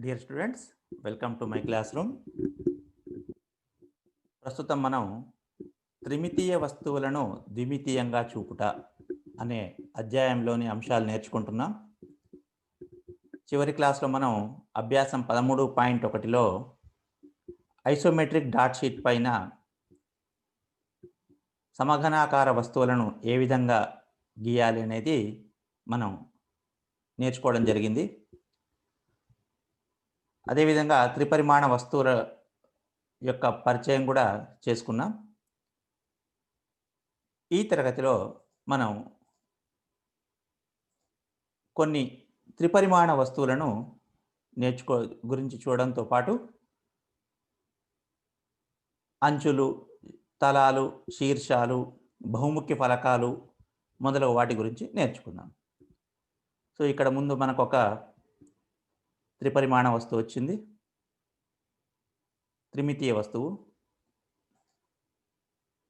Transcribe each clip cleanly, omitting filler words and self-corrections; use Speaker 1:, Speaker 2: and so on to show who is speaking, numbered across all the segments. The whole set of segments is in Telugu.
Speaker 1: Dear students, welcome to my class room. ప్రస్తుతం మనం త్రిమితీయ వస్తువులను ద్విమితీయంగా చూపుట అనే అధ్యాయంలోని అంశాలు నేర్చుకుంటున్నాం. చివరి క్లాస్లో మనం అభ్యాసం 13.1లో ఐసోమెట్రిక్ డాట్ షీట్ పైన సమఘనాకార వస్తువులను ఏ విధంగా గీయాలి అనేది మనం నేర్చుకోవడం జరిగింది. అదేవిధంగా త్రిపరిమాణ వస్తువుల యొక్క పరిచయం కూడా చేసుకున్నాం. ఈ తరగతిలో మనం కొన్ని త్రిపరిమాణ వస్తువులను గురించి చూడడంతో పాటు అంచులు, తలాలు, శీర్షాలు, బహుముఖ్య ఫలకాలు మొదలగు వాటి గురించి నేర్చుకుందాం. సో ఇక్కడ ముందు మనకు ఒక త్రిపరిమాణ వస్తువు వచ్చింది, త్రిమితీయ వస్తువు.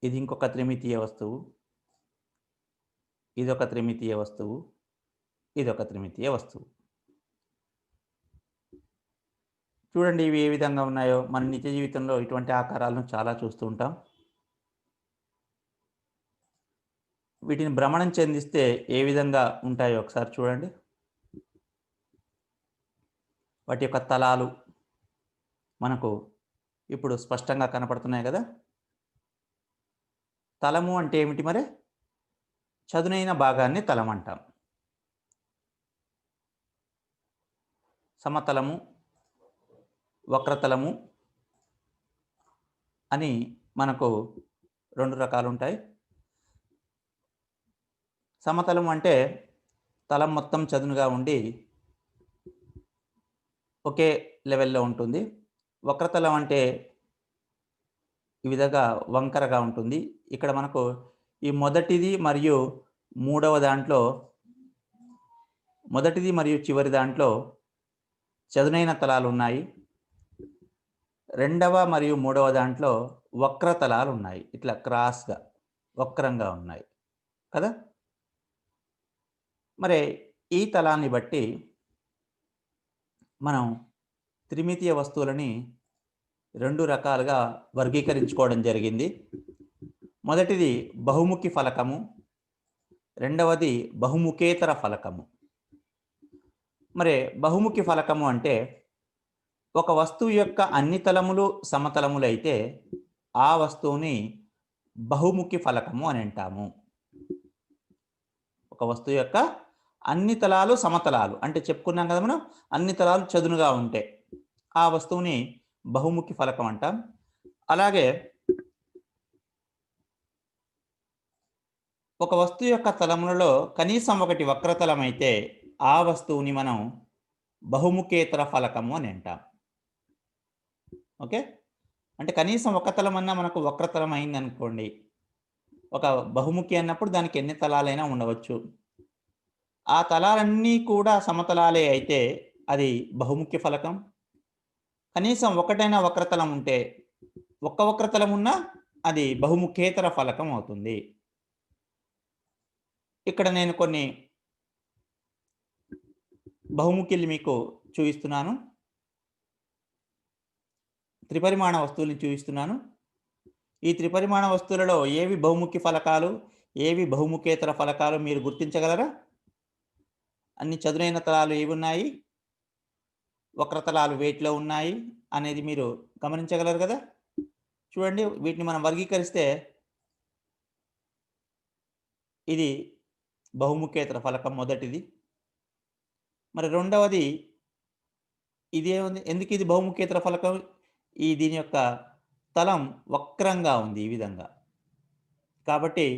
Speaker 1: ఇది ఇంకొక త్రిమితీయ వస్తువు, ఇదొక త్రిమితీయ వస్తువు, ఇదొక త్రిమితీయ వస్తువు. చూడండి ఇవి ఏ విధంగా ఉన్నాయో. మన నిత్య జీవితంలో ఇటువంటి ఆకారాలను చాలా చూస్తూ ఉంటాం. వీటిని భ్రమణం చెందిస్తే ఏ విధంగా ఉంటాయో ఒకసారి చూడండి. వాటి యొక్క తలాలు మనకు ఇప్పుడు స్పష్టంగా కనపడుతున్నాయి కదా. తలము అంటే ఏమిటి మరి? చదునైన భాగాన్ని తలం అంటాం. సమతలము, వక్రతలము అని మనకు రెండు రకాలు ఉంటాయి. సమతలం అంటే తలం మొత్తం చదునుగా ఉండి ఒకే లెవెల్లో ఉంటుంది. వక్రతలం అంటే ఈ విధంగా వంకరగా ఉంటుంది. ఇక్కడ మనకు ఈ మొదటిది మరియు చివరి దాంట్లో చదునైన తలాలు ఉన్నాయి. రెండవ మరియు మూడవ దాంట్లో వక్రతలాలు ఉన్నాయి. ఇట్లా క్రాస్గా వక్రంగా ఉన్నాయి కదా. మరి ఈ తలాన్ని బట్టి మనం త్రిమితీయ వస్తువులని రెండు రకాలుగా వర్గీకరించుకోవడం జరిగింది. మొదటిది బహుముఖి ఫలకము, రెండవది బహుముఖేతర ఫలకము. మరి బహుముఖి ఫలకము అంటే ఒక వస్తువు యొక్క అన్ని తలములు సమతలములు అయితే ఆ వస్తువుని బహుముఖి ఫలకము అని అంటాము. ఒక వస్తువు యొక్క అన్ని తలాలు సమతలాలు అంటే చెప్పుకున్నాం కదా మనం, అన్ని తలాలు చదునుగా ఉంటే ఆ వస్తువుని బహుముఖి ఫలకం అంటాం. అలాగే ఒక వస్తువు యొక్క తలములలో కనీసం ఒకటి వక్రతలం అయితే ఆ వస్తువుని మనం బహుముఖేతర ఫలకము అని అంటాం. ఓకే, అంటే కనీసం ఒక తలం అన్నా మనకు వక్రతలం అయింది అనుకోండి, ఒక బహుముఖి అన్నప్పుడు దానికి ఎన్ని తలాలైనా ఉండవచ్చు. ఆ తలాలన్నీ కూడా సమతలాలే అయితే అది బహుముఖ్య ఫలకం. కనీసం ఒకటైనా వక్రతలం ఉంటే, ఒక్క వక్రతలం ఉన్నా అది బహుముఖేతర ఫలకం అవుతుంది. ఇక్కడ నేను కొన్ని బహుముఖిలు మీకు చూపిస్తున్నాను, త్రిపరిమాణ వస్తువుల్ని చూపిస్తున్నాను. ఈ త్రిపరిమాణ వస్తువులలో ఏవి బహుముఖి ఫలకాలు, ఏవి బహుముఖేతర ఫలకాలు మీరు గుర్తించగలరా? అన్ని చదునైన తలాలు ఏవి ఉన్నాయి, వక్రతలాలు వేటిలో ఉన్నాయి అనేది మీరు గమనించగలరు కదా. చూడండి, వీటిని మనం వర్గీకరిస్తే ఇది బహుముఖేతర ఫలకం మొదటిది. మరి రెండవది ఇదేముంది, ఎందుకు ఇది బహుముఖేతర ఫలకం? దీని యొక్క తలం వక్రంగా ఉంది ఈ విధంగా, కాబట్టి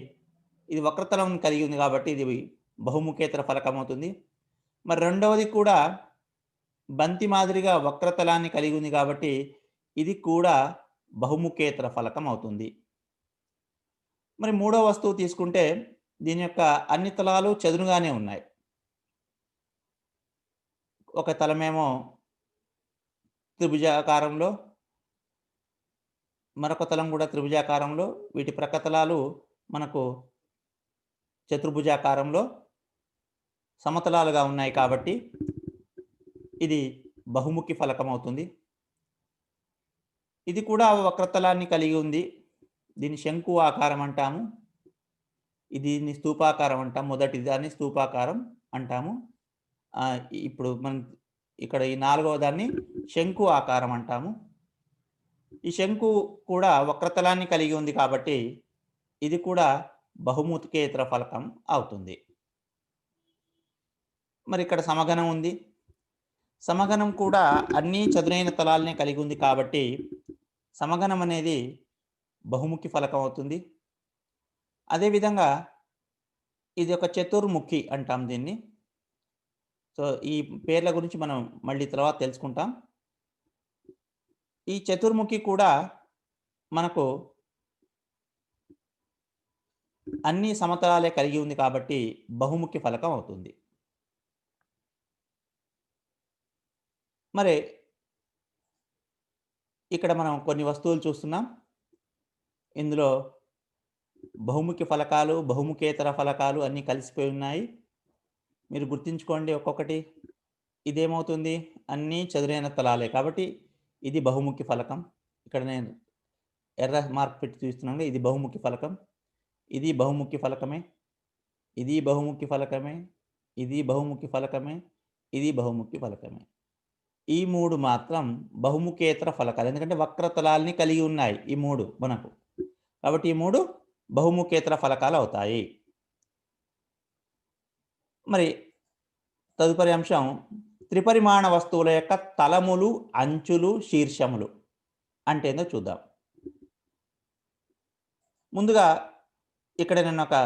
Speaker 1: ఇది వక్రతలం కలిగి ఉంది కాబట్టి ఇది బహుముఖేతర ఫలకం అవుతుంది. మరి రెండవది కూడా బంతి మాదిరిగా వక్రతలాన్ని కలిగి ఉంది కాబట్టి ఇది కూడా బహుముఖేతర ఫలకం అవుతుంది. మరి మూడవ వస్తువు తీసుకుంటే దీని యొక్క అన్ని తలాలు చదునుగానే ఉన్నాయి. ఒక తలమేమో త్రిభుజాకారంలో, మరొక తలం కూడా త్రిభుజాకారంలో, వీటి ప్రక్కతలాలు మనకు చతుర్భుజాకారంలో సమతలాలుగా ఉన్నాయి కాబట్టి ఇది బహుముఖి ఫలకం అవుతుంది. ఇది కూడా వక్రతలాన్ని కలిగి ఉంది. దీన్ని శంకు ఆకారం అంటాము. దీన్ని స్తూపాకారం అంటాం. మొదటి దాన్ని స్తూపాకారం అంటాము. ఇప్పుడు మనం ఇక్కడ ఈ నాలుగవ దాన్ని శంకు ఆకారం అంటాము. ఈ శంకు కూడా వక్రతలాన్ని కలిగి ఉంది కాబట్టి ఇది కూడా బహుముఖికేతర ఫలకం అవుతుంది. మరి ఇక్కడ సమఘనం ఉంది. సమఘనం కూడా అన్ని చదునైన తలాలనే కలిగి ఉంది కాబట్టి సమఘనం అనేది బహుముఖి ఫలకం అవుతుంది. అదేవిధంగా ఇది ఒక చతుర్ముఖి అంటాం దీన్ని. సో, ఈ పేర్ల గురించి మనం మళ్ళీ తర్వాత తెలుసుకుంటాం. ఈ చతుర్ముఖి కూడా మనకు అన్ని సమతలాలే కలిగి ఉంది కాబట్టి బహుముఖి ఫలకం అవుతుంది. మరి ఇక్కడ మనం కొన్ని వస్తువులు చూస్తున్నాం. ఇందులో బహుముఖి ఫలకాలు, బహుముఖేతర ఫలకాలు అన్నీ కలిసిపోయి ఉన్నాయి. మీరు గుర్తుంచుకోండి ఒక్కొక్కటి. ఇదేమవుతుంది? అన్నీ చదునైన తలాలే కాబట్టి ఇది బహుముఖి ఫలకం. ఇక్కడ నేను ఎర్ర మార్క్ పెట్టి చూస్తున్నాను. ఇది బహుముఖి ఫలకం. ఇది బహుముఖి ఫలకమే. ఇది బహుముఖి ఫలకమే. ఇది బహుముఖి ఫలకమే. ఇది బహుముఖి ఫలకమే. ఈ 3 మాత్రం బహుముఖేతర ఫలకాలు. ఎందుకంటే వక్రతలాల్ని కలిగి ఉన్నాయి ఈ 3 మనకు. కాబట్టి ఈ 3 బహుముఖేతర ఫలకాలు అవుతాయి. మరి తదుపరి అంశం త్రిపరిమాణ వస్తువుల యొక్క తలములు, అంచులు, శీర్షములు అంటే ఏందో చూద్దాం. ముందుగా ఇక్కడ నేను ఒక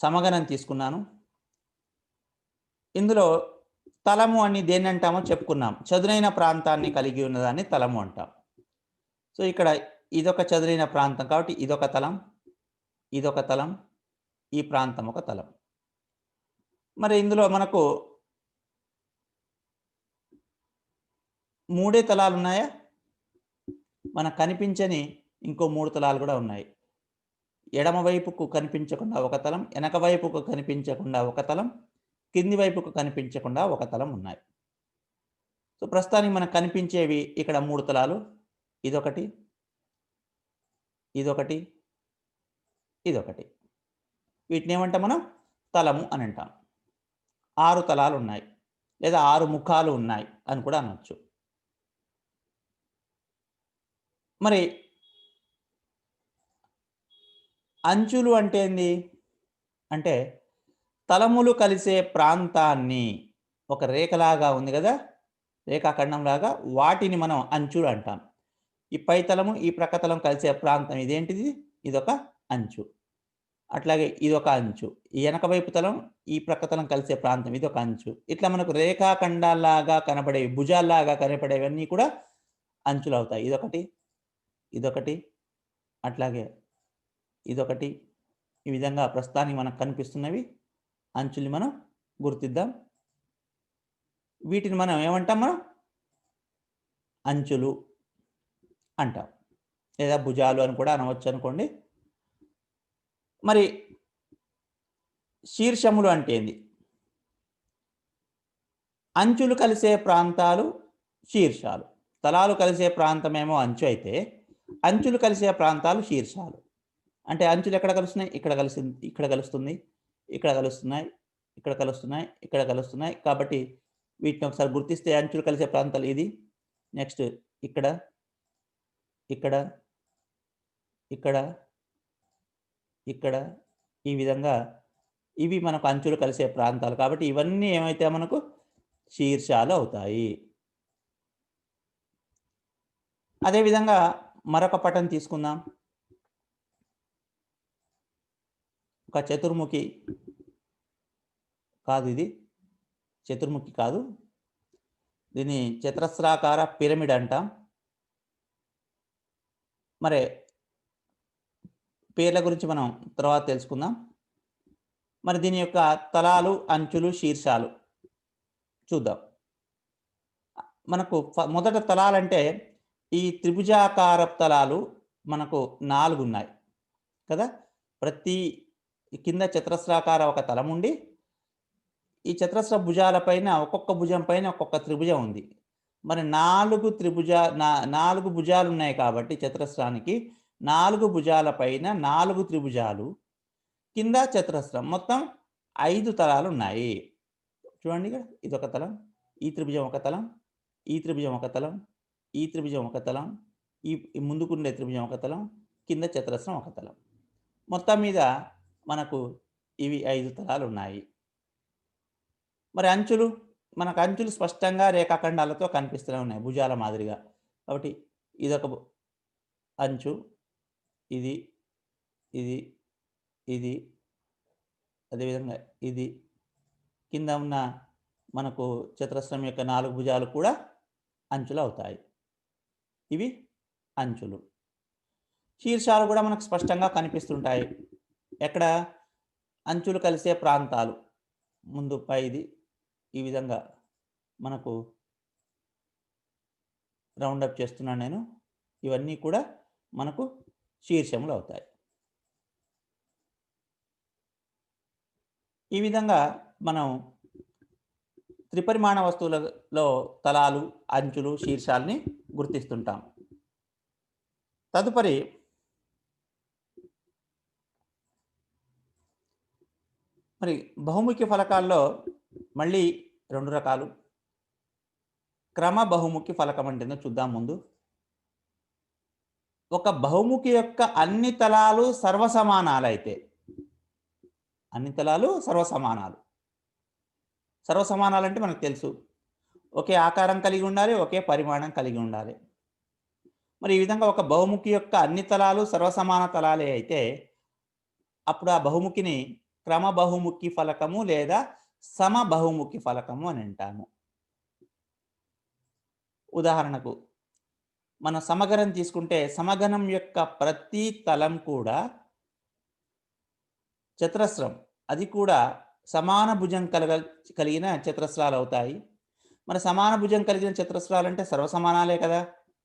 Speaker 1: సమగణం తీసుకున్నాను. ఇందులో తలము అని దేన్ని అంటామో చెప్పుకున్నాం. చదునైన ప్రాంతాన్ని కలిగి ఉన్నదాన్ని తలము అంటాం. సో, ఇక్కడ ఇదొక చదునైన ప్రాంతం కాబట్టి ఇదొక తలం, ఇదొక తలం, ఈ ప్రాంతం ఒక తలం. మరి ఇందులో మనకు 3 తలాలు ఉన్నాయా? మనకు కనిపించని ఇంకో 3 తలాలు కూడా ఉన్నాయి. ఎడమ వైపుకు కనిపించకుండా ఒక తలం, వెనక వైపుకు కనిపించకుండా ఒక తలం, కింది వైపుకు కనిపించకుండా ఒక తలం ఉన్నాయి. సో, ప్రస్తుతానికి మనకు కనిపించేవి ఇక్కడ 3 తలాలు. ఇదొకటి, ఇదొకటి, ఇదొకటి. వీటిని ఏమంటాం మనం? తలము అని అంటాం. 6 తలాలు ఉన్నాయి లేదా 6 ముఖాలు ఉన్నాయి అని కూడా అనొచ్చు. మరి అంచులు అంటే ఏంది? అంటే తలములు కలిసే ప్రాంతాన్ని ఒక రేఖలాగా ఉంది కదా! రేఖాఖండంలాగా వాటిని మనం అంచులు అంటాం. ఈ పై తలము, ఈ ప్రక్క తలం కలిసే ప్రాంతం ఇదేంటిది? ఇదొక అంచు. అట్లాగే ఇదొక అంచు. ఈ వెనక వైపు తలం, ఈ ప్రక్క తలం కలిసే ప్రాంతం ఇదొక అంచు. ఇట్లా మనకు రేఖాఖండాల్లాగా కనపడేవి, భుజాల్లాగా కనపడేవన్నీ కూడా అంచులవుతాయి. ఇదొకటి, ఇదొకటి, అట్లాగే ఇదొకటి. ఈ విధంగా ప్రస్తుతానికి మనకు కనిపిస్తున్నవి అంచుల్ని మనం గుర్తిద్దాం. వీటిని మనం ఏమంటాం? మనం అంచులు అంటాం. లేదా భుజాలు అని కూడా అనవచ్చు అనుకోండి. మరి శీర్షములు అంటే ఏంది? అంచులు కలిసే ప్రాంతాలు శీర్షాలు. తలాలు కలిసే ప్రాంతమేమో అంచు అయితే, అంచులు కలిసే ప్రాంతాలు శీర్షాలు. అంటే అంచులు ఎక్కడ కలుస్తున్నాయి? ఇక్కడ కలిసింది, ఇక్కడ కలుస్తుంది, ఇక్కడ కలుస్తున్నాయి, ఇక్కడ కలుస్తున్నాయి, ఇక్కడ కలుస్తున్నాయి. కాబట్టి వీటిని ఒకసారి గుర్తిస్తే అంచులు కలిసే ప్రాంతాలు ఇది. నెక్స్ట్ ఇక్కడ, ఇక్కడ, ఇక్కడ, ఇక్కడ, ఈ విధంగా ఇవి మనకు అంచులు కలిసే ప్రాంతాలు. కాబట్టి ఇవన్నీ ఏమైతే మనకు శీర్షాలు అవుతాయి. అదేవిధంగా మరొక పటం తీసుకుందాం. ఒక చతుర్ముఖి కాదు ఇది. చతుర్ముఖి కాదు. దీన్ని చతురస్రాకార పిరమిడ్ అంటాం. మరి పేర్ల గురించి మనం తర్వాత తెలుసుకుందాం. మరి దీని యొక్క తలాలు, అంచులు, శీర్షాలు చూద్దాం. మనకు మొదట తలాలంటే ఈ త్రిభుజాకార తలాలు మనకు 4 ఉన్నాయి కదా! ప్రతి కింద చతురస్రాకార ఒక తలం ఉండి, ఈ చతురస్ర భుజాల పైన ఒక్కొక్క భుజం పైన ఒక్కొక్క త్రిభుజం ఉంది. మరి 4 భుజాలు ఉన్నాయి కాబట్టి చతురస్రానికి 4 భుజాల పైన 4 త్రిభుజాలు, కింద చతురస్రం. మొత్తం 5 తలాలు ఉన్నాయి. చూడండి ఇక్కడ ఇదొక తలం, ఈ త్రిభుజం ఒక తలం, ఈ త్రిభుజం ఒక తలం, ఈ త్రిభుజం ఒక తలం, ఈ ముందుకుండే త్రిభుజం ఒక తలం, కింద చతురస్రం ఒక తలం. మొత్తం మీద మనకు ఇవి 5 తలాలు ఉన్నాయి. మరి అంచులు, మనకు అంచులు స్పష్టంగా రేఖాఖండాలతో కనిపిస్తూనే ఉన్నాయి భుజాల మాదిరిగా. కాబట్టి ఇదొక అంచు, ఇది, ఇది, ఇది, అదేవిధంగా ఇది. కింద ఉన్న మనకు చతురస్రం యొక్క 4 భుజాలు కూడా అంచులు అవుతాయి. ఇవి అంచులు. శీర్షాలు కూడా మనకు స్పష్టంగా కనిపిస్తుంటాయి. ఎక్కడ? అంచులు కలిసే ప్రాంతాలు. ముందు పైది ఈ విధంగా మనకు రౌండప్ చేస్తున్నాను నేను. ఇవన్నీ కూడా మనకు శీర్షములు అవుతాయి. ఈ విధంగా మనం త్రిపరిమాణ వస్తువులలో తలాలు, అంచులు, శీర్షాలని గుర్తిస్తుంటాం. తదుపరి మరి బహుముఖి ఫలకాల్లో మళ్ళీ 2 రకాలు. క్రమ బహుముఖి ఫలకం అంటే చూద్దాం ముందు. ఒక బహుముఖి యొక్క అన్ని తలాలు సర్వసమానాలైతే, అన్ని తలాలు సర్వసమానాలు. సర్వసమానాలంటే మనకు తెలుసు, ఒకే ఆకారం కలిగి ఉండాలి, ఒకే పరిమాణం కలిగి ఉండాలి. మరి ఈ విధంగా ఒక బహుముఖి యొక్క అన్ని తలాలు సర్వసమాన తలాలే అయితే అప్పుడు ఆ బహుముఖిని క్రమ బహుముఖి ఫలకము లేదా సమ బహుముఖి ఫలకము అని అంటాము. ఉదాహరణకు మన సమగణం తీసుకుంటే సమగణం యొక్క ప్రతి తలం కూడా చతురస్రం, అది కూడా సమాన భుజం కలిగిన చతురస్రాలు అవుతాయి. మరి సమాన భుజం కలిగిన చతురస్రాలు అంటే సర్వసమానాలే కదా.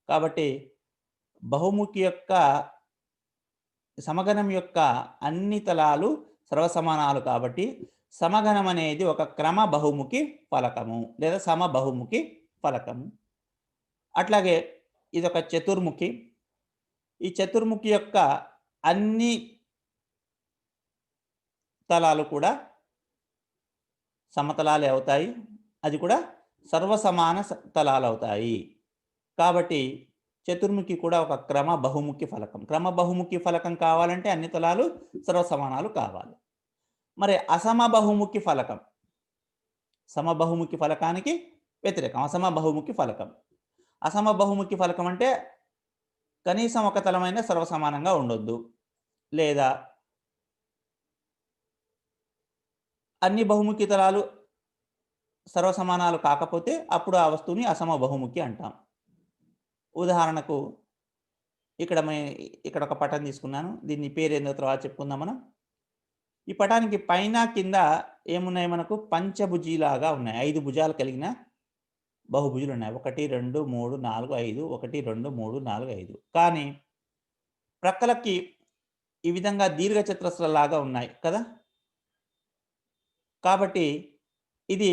Speaker 1: కాబట్టి బహుముఖి యొక్క సమగణం యొక్క అన్ని తలాలు సర్వసమానాలు కాబట్టి సమగణం అనేది ఒక క్రమ బహుముఖి ఫలకము లేదా సమ బహుముఖి ఫలకము. అట్లాగే ఇదొక చతుర్ముఖి. ఈ చతుర్ముఖి యొక్క అన్ని తలాలు కూడా సమతలాలే అవుతాయి, అది కూడా సర్వసమాన తలాలు అవుతాయి. కాబట్టి చతుర్ముఖి కూడా ఒక క్రమ బహుముఖి ఫలకం. క్రమ బహుముఖి ఫలకం కావాలంటే అన్ని తలాలు సర్వసమానాలు కావాలి. మరి అసమ బహుముఖి ఫలకం సమ బహుముఖి ఫలకానికి వ్యతిరేకం, అసమ బహుముఖి ఫలకం. అసమ బహుముఖి ఫలకం అంటే కనీసం ఒక తలమైన సర్వసమానంగా ఉండొద్దు, లేదా అన్ని బహుముఖి తలాలు సర్వసమానాలు కాకపోతే అప్పుడు ఆ వస్తువుని అసమ బహుముఖి అంటాం. ఉదాహరణకు ఇక్కడ ఒక పటం తీసుకున్నాను, దీన్ని పేరేందో తర్వాత చెప్పుకుందాం మనం. ఈ పటానికి పైన కింద ఏమున్నాయి? మనకు పంచభుజీలాగా ఉన్నాయి, 5 భుజాలు కలిగిన బహుభుజులు ఉన్నాయి. 1 2 3 4 5, 1 2 3 4 5. కానీ ప్రక్కలకి ఈ విధంగా దీర్ఘ చతురస్రాలాగా ఉన్నాయి కదా. కాబట్టి ఇది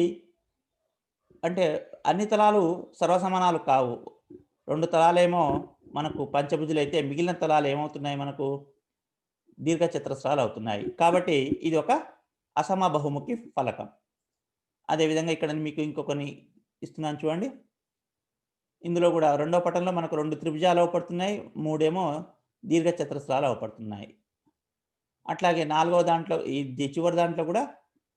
Speaker 1: అంటే అన్ని తలాలు సర్వసమానాలు కావు. 2 తలాలేమో మనకు పంచభుజులైతే మిగిలిన తలాలు ఏమవుతున్నాయి? మనకు దీర్ఘ చతురస్రాలు అవుతున్నాయి. కాబట్టి ఇది ఒక అసమ బహుముఖి ఫలకం. అదేవిధంగా ఇక్కడ మీకు ఇంకొకని ఇస్తున్నాను చూడండి. ఇందులో కూడా రెండో పటంలో మనకు 2 త్రిభుజాలు అవపడుతున్నాయి, 3 ఏమో దీర్ఘ చతురస్రాలు అవపడుతున్నాయి. అట్లాగే 4వ దాంట్లో ఈ చివరి దాంట్లో కూడా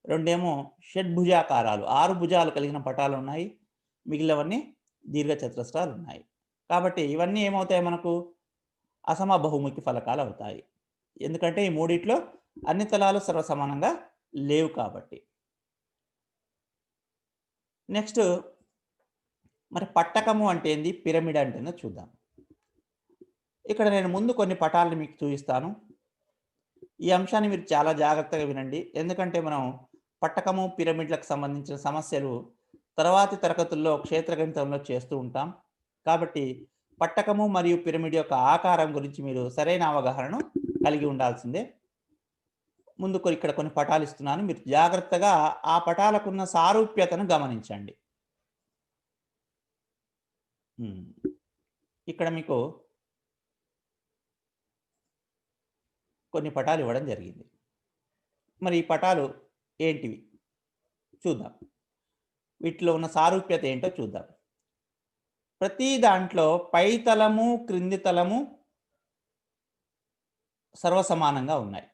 Speaker 1: 2 ఏమో షడ్భుజాకారాలు, 6 భుజాలు కలిగిన పటాలు ఉన్నాయి, మిగిలినవన్నీ దీర్ఘ చతురస్రాలు ఉన్నాయి. కాబట్టి ఇవన్నీ ఏమవుతాయి? మనకు అసమ బహుముఖి ఫలకాలు అవుతాయి. ఎందుకంటే ఈ మూడిట్లో అన్ని తలాలు సర్వసమానంగా లేవు కాబట్టి. నెక్స్ట్ మరి పట్టకము అంటే ఏంది, పిరమిడ్ అంటే ఏందో చూద్దాం. ఇక్కడ నేను ముందు కొన్ని పటాలను మీకు చూపిస్తాను. ఈ అంశాన్ని మీరు చాలా జాగ్రత్తగా వినండి, ఎందుకంటే మనం పట్టకము, పిరమిడ్లకు సంబంధించిన సమస్యలు తర్వాతి తరగతుల్లో క్షేత్రగణితంలో చేస్తూ ఉంటాం. కాబట్టి పట్టకము మరియు పిరమిడ్ యొక్క ఆకారం గురించి మీరు సరైన అవగాహనను కలిగి ఉండాల్సిందే. ముందు ఇక్కడ కొన్ని పటాలు ఇస్తున్నాను, మీరు జాగ్రత్తగా ఆ పటాలకున్న సారూప్యతను గమనించండి. హ్మ్. ఇక్కడ మీకు కొన్ని పటాలు ఇవ్వడం జరిగింది. మరి ఈ పటాలు ఏంటివి? చూద్దాం. వీటిలో ఉన్న సారూప్యత ఏంటో చూద్దాం. ప్రతి దాంట్లో పై తలము, క్రింది తలము సర్వసమానంగా ఉన్నాయి.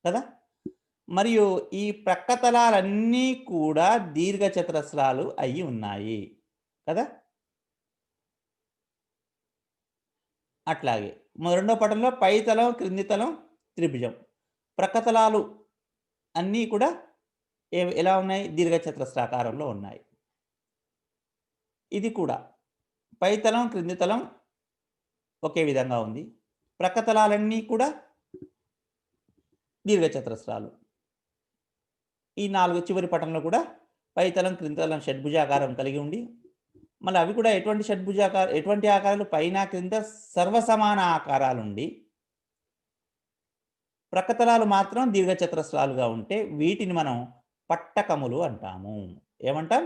Speaker 1: కదా! మరియు ఈ ప్రక్క తలాలన్నీ కూడా దీర్ఘచతురస్రాలు అయ్యి ఉన్నాయి. కదా! అట్లాగే రెండో పటంలో పై తలం, క్రింది తలం త్రిభుజం. ప్రక్క తలాలు అన్నీ కూడా ఎలా ఉన్నాయి? దీర్ఘచతురస్రాకారంలో ఉన్నాయి. ఇది కూడా పై తలం, క్రింది తలం ఒకే విధంగా ఉంది. ప్రక్క తలాలన్నీ కూడా దీర్ఘచతురస్రాలు. ఈ 4 చివరి పటంలో కూడా పై తలం, క్రింది తలం షడ్భుజాకారం కలిగి ఉండి, మళ్ళీ అవి కూడా ఎటువంటి ఆకారాలు పైన, క్రింద సర్వసమాన ఆకారాలుండి, ప్రక్కతలాలు మాత్రం దీర్ఘచతురస్రాలుగా ఉంటే వీటిని మనం పట్టకములు అంటాము. ఏమంటాం?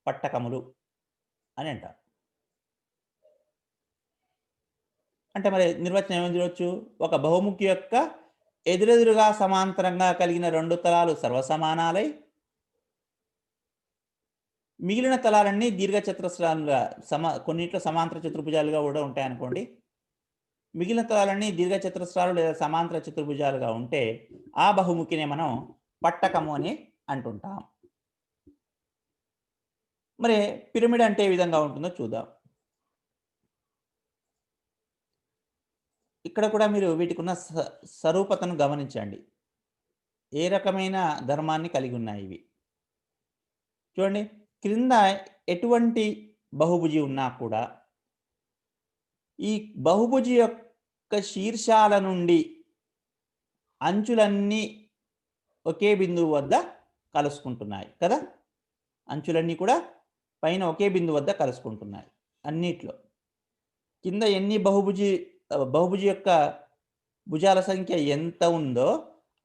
Speaker 1: పట్టకములు అని అంటాం. అంటే మరి నిర్వచనం ఏమని చూడొచ్చు? ఒక బహుముఖి యొక్క ఎదురెదురుగా సమాంతరంగా కలిగిన 2 తలాలు సర్వసమానాలై, మిగిలిన తలాలన్నీ దీర్ఘచతురస్రాలుగా కొన్నిట్లో సమాంతర చతుర్భుజాలుగా కూడా ఉంటాయనుకోండి. మిగిలిన తలాలన్నీ దీర్ఘచతురస్రాలు లేదా సమాంతర చతుర్భుజాలుగా ఉంటే, ఆ బహుముఖినే మనం పట్టకము అని అంటుంటాం. మరి పిరమిడ్ అంటే ఏ విధంగా ఉంటుందో చూద్దాం. ఇక్కడ కూడా మీరు వీటికున్న స్వరూపతను గమనించండి. ఏ రకమైన ధర్మాన్ని కలిగి ఉన్నాయి ఇవి. చూడండి, క్రింద ఎటువంటి బహుభుజి ఉన్నా కూడా, ఈ బహుభుజి యొక్క శీర్షాల నుండి అంచులన్నీ ఒకే బిందువు వద్ద కలుసుకుంటున్నాయి కదా! అంచులన్నీ కూడా పైన ఒకే బిందువు వద్ద కలుసుకుంటున్నాయి అన్నిట్లో. కింద ఎన్ని బహుభుజి యొక్క భుజాల సంఖ్య ఎంత ఉందో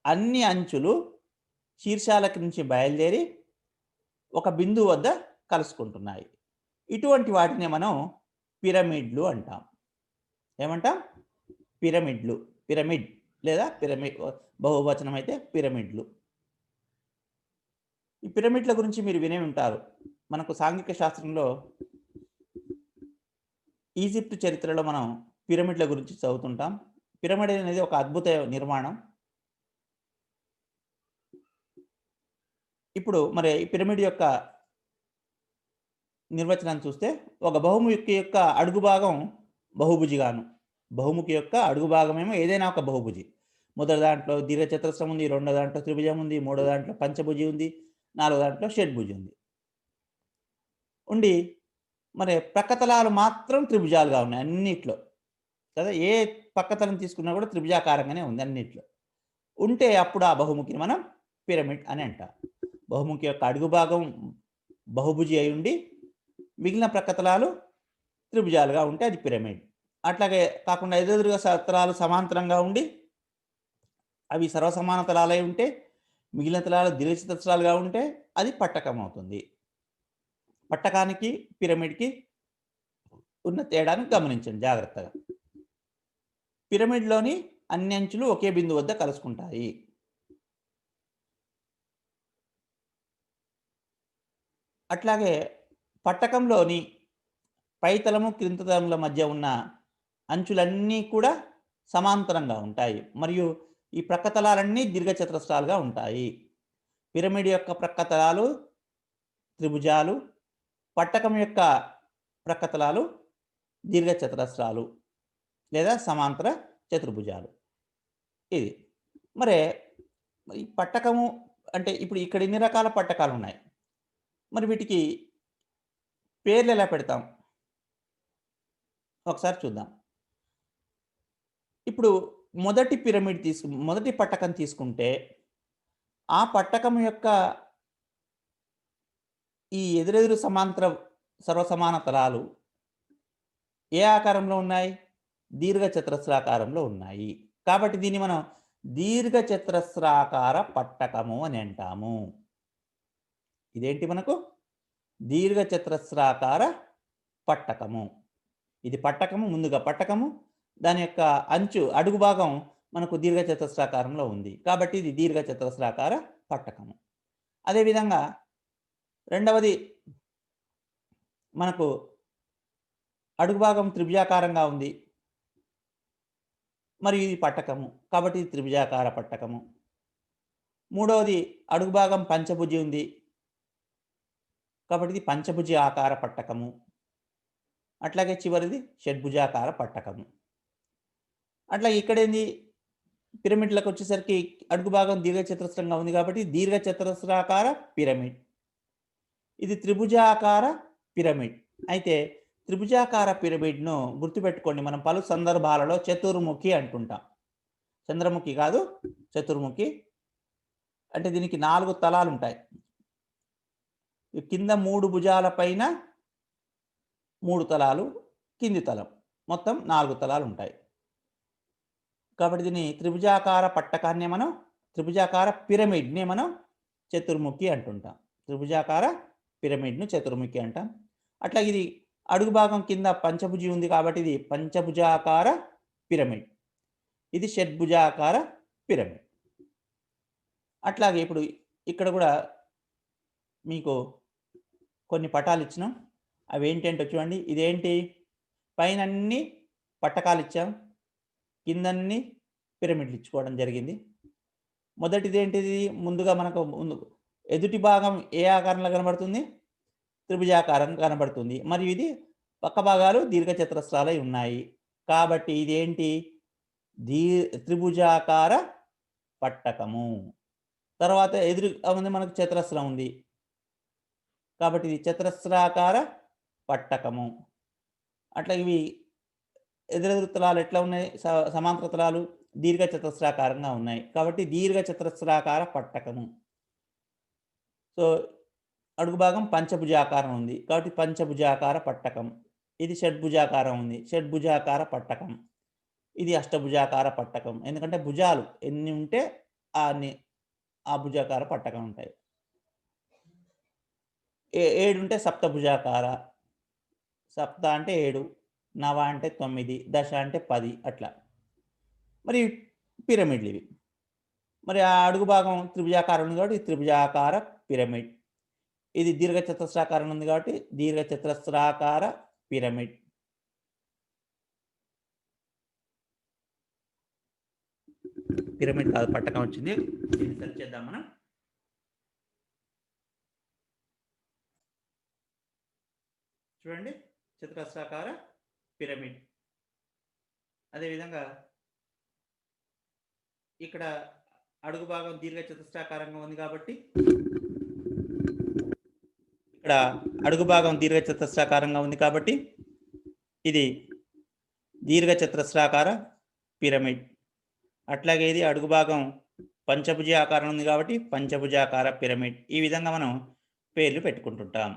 Speaker 1: అన్ని అంచులు శీర్షాలకి నుంచి బయలుదేరి ఒక బిందువు వద్ద కలుసుకుంటున్నాయి. ఇటువంటి వాటిని మనం పిరమిడ్లు అంటాం. ఏమంటాం? పిరమిడ్లు. పిరమిడ్ లేదా బహువచనం అయితే పిరమిడ్లు. ఈ పిరమిడ్ల గురించి మీరు వినే ఉంటారు. మనకు సాంఘిక శాస్త్రంలో ఈజిప్ట్ చరిత్రలో మనం పిరమిడ్ల గురించి చదువుతుంటాం. పిరమిడ్ అనేది ఒక అద్భుత నిర్మాణం. ఇప్పుడు మరి ఈ పిరమిడ్ యొక్క నిర్వచనాన్ని చూస్తే, ఒక బహుముఖి యొక్క అడుగు భాగం బహుభుజిగాను, బహుముఖి యొక్క అడుగు భాగమేమో ఏదైనా ఒక బహుభుజి. మొదటి దాంట్లో దీర్ఘచతురస్రం ఉంది, రెండో దాంట్లో త్రిభుజం ఉంది, మూడో దాంట్లో పంచభుజి ఉంది, నాలుగో దాంట్లో షడ్భుజి ఉంది. ఉండి మరి ప్రక్కతలాలు మాత్రం త్రిభుజాలుగా ఉన్నాయి అన్నిట్లో. కదా! ఏ పక్కతలం తీసుకున్నా కూడా త్రిభుజాకారంగానే ఉంది అన్నిట్లో. ఉంటే అప్పుడు ఆ బహుముఖిని మనం పిరమిడ్ అని అంటాం. బహుముఖి యొక్క అడుగు భాగం బహుభుజి అయ్యుండి, మిగిలిన ప్రక్కతలాలు త్రిభుజాలుగా ఉంటే అది పిరమిడ్. అట్లాగే కాకుండా ఎదురెదురుగా తలాలు సమాంతరంగా ఉండి, అవి సర్వసమాన తలాలై ఉంటే, మిగిలిన తలాలు దీర్ఘచతురస్రాలుగా ఉంటే అది పట్టకం అవుతుంది. పట్టకానికి, పిరమిడ్‌కి ఉన్న తేడాను గమనించండి జాగ్రత్తగా. పిరమిడ్‌లోని అన్ని అంచులు ఒకే బిందువు వద్ద కలుసుకుంటాయి. అట్లాగే పట్టకంలోని పైతలము, క్రింది తలముల మధ్య ఉన్న అంచులన్నీ కూడా సమాంతరంగా ఉంటాయి. మరియు ఈ ప్రక్కతలాలన్నీ దీర్ఘచతురస్రాలుగా ఉంటాయి. పిరమిడ్ యొక్క ప్రక్కతలాలు త్రిభుజాలు, పట్టకం యొక్క ప్రక్కతలాలు దీర్ఘచతురస్రాలు లేదా సమాంతర చతుర్భుజాలు. ఇది. మరి ఈ పట్టకము అంటే ఇప్పుడు ఇక్కడ ఇన్ని రకాల పట్టకాలున్నాయి. మరి వీటికి పేర్లెలా పెడతాం? ఒకసారి చూద్దాం. ఇప్పుడు మొదటి పట్టకం తీసుకుంటే, ఆ పట్టకం యొక్క ఈ ఎదురెదురు సమాంతర సర్వసమాన తలాలు ఏ ఆకారంలో ఉన్నాయి? దీర్ఘచతురస్రాకారంలో ఉన్నాయి. కాబట్టి దీన్ని మనం దీర్ఘచతురస్రాకార పట్టకము అని అంటాము. ఇదేంటి మనకు? దీర్ఘచతురస్రాకార పట్టకము. ఇది పట్టకము, ముందుగా పట్టకము. దాని యొక్క అంచు అడుగు భాగం మనకు దీర్ఘచతురస్రాకారంలో ఉంది. కాబట్టి ఇది దీర్ఘచతురస్రాకార పట్టకము. అదేవిధంగా రెండవది మనకు అడుగు భాగం త్రిభుజాకారంగా ఉంది. మరియు ఇది పట్టకము. కాబట్టి ఇది త్రిభుజాకార పట్టకము. మూడవది అడుగు భాగం పంచభుజి ఉంది. కాబట్టి ఇది పంచభుజి ఆకార పట్టకము. అట్లాగే చివరిది షడ్భుజాకార పట్టకము. అట్లా ఇక్కడేంది పిరమిడ్లకు వచ్చేసరికి అడుగు భాగం దీర్ఘచతురస్రంగా ఉంది కాబట్టి దీర్ఘచతురస్రాకార పిరమిడ్. ఇది త్రిభుజాకార పిరమిడ్. అయితే త్రిభుజాకార పిరమిడ్‌ను గుర్తుపెట్టుకోండి. మనం పలు సందర్భాలలో చతుర్ముఖి అంటుంటాం. చంద్రముఖి కాదు, చతుర్ముఖి. అంటే దీనికి 4 తలాలుంటాయి. కింద 3 భుజాల పైన 3 తలాలు, కింది తలం. మొత్తం 4 తలాలుంటాయి. కాబట్టి దీన్ని త్రిభుజాకార పట్టకాన్నే మనం త్రిభుజాకార పిరమిడ్‌నే మనం చతుర్ముఖి అంటుంటాం. త్రిభుజాకార పిరమిడ్‌ను చతుర్ముఖి అంటాం. అట్లా ఇది అడుగు భాగం కింద పంచభుజి ఉంది కాబట్టి ఇది పంచభుజాకార పిరమిడ్. ఇది షడ్భుజాకార పిరమిడ్. అట్లాగే ఇప్పుడు ఇక్కడ కూడా మీకు కొన్ని పటాలు ఇచ్చినాం. అవి ఏంటంటే చూడండి. ఇదేంటి? పైన అన్ని పట్టకాలు ఇచ్చాం. కిందన్ని పిరమిడ్లు ఇచ్చుకోవడం జరిగింది. మొదటిది ఏంటిది? ముందుగా మనకు ఎదుటి భాగం ఏ ఆకారంలో కనబడుతుంది? త్రిభుజాకారం కనబడుతుంది. మరియు ఇది పక్క భాగాలు దీర్ఘచతురస్రాలై ఉన్నాయి. కాబట్టి ఇదేంటి? త్రిభుజాకార పట్టకము. తర్వాత ఎదురుగా ఉంది మనకు చతురస్రం ఉంది. కాబట్టి ఇది చతురస్రాకార పట్టకము. అట్లా ఇవి ఎదురెదురు తలాలు ఎట్లా ఉన్నాయి? సమాంతర తలాలు దీర్ఘచతురస్రాకారంగా ఉన్నాయి. కాబట్టి దీర్ఘచతురస్రాకార పట్టకము. సో అడుగు భాగం పంచభుజాకారం ఉంది. కాబట్టి పంచభుజాకార పట్టకం. ఇది షడ్భుజాకారం ఉంది. షడ్భుజాకార పట్టకం. ఇది అష్టభుజాకార పట్టకం. ఎందుకంటే భుజాలు ఎన్ని ఉంటే అన్ని ఆ భుజాకార పట్టకం ఉంటాయి. 7 ఉంటే సప్తభుజాకార. సప్త అంటే 7, నవ అంటే 9, దశ అంటే 10 అట్లా. మరి పిరమిడ్లు ఇవి. మరి ఆ అడుగు భాగం త్రిభుజాకారం ఉంది కాబట్టి త్రిభుజాకార పిరమిడ్. ఇది దీర్ఘచతురస్రాకారం ఉంది కాబట్టి దీర్ఘచతురస్రాకార పిరమిడ్. పిరమిడ్ కాదు, పట్టకం వచ్చింది. దీన్ని సెర్చ్ చేద్దాం మనం. చూడండి, చతురస్రాకార పిరమిడ్. అదేవిధంగా ఇక్కడ అడుగు భాగం దీర్ఘచతురస్రాకారంగా ఉంది కాబట్టి ఇక్కడ అడుగు భాగం దీర్ఘచతురస్రాకారంగా ఉంది కాబట్టి ఇది దీర్ఘచతురస్రాకార పిరమిడ్. అట్లాగే ఇది అడుగు భాగం పంచభుజ ఆకారం ఉంది కాబట్టి పంచభుజాకార పిరమిడ్. ఈ విధంగా మనం పేర్లు పెట్టుకుంటుంటాం.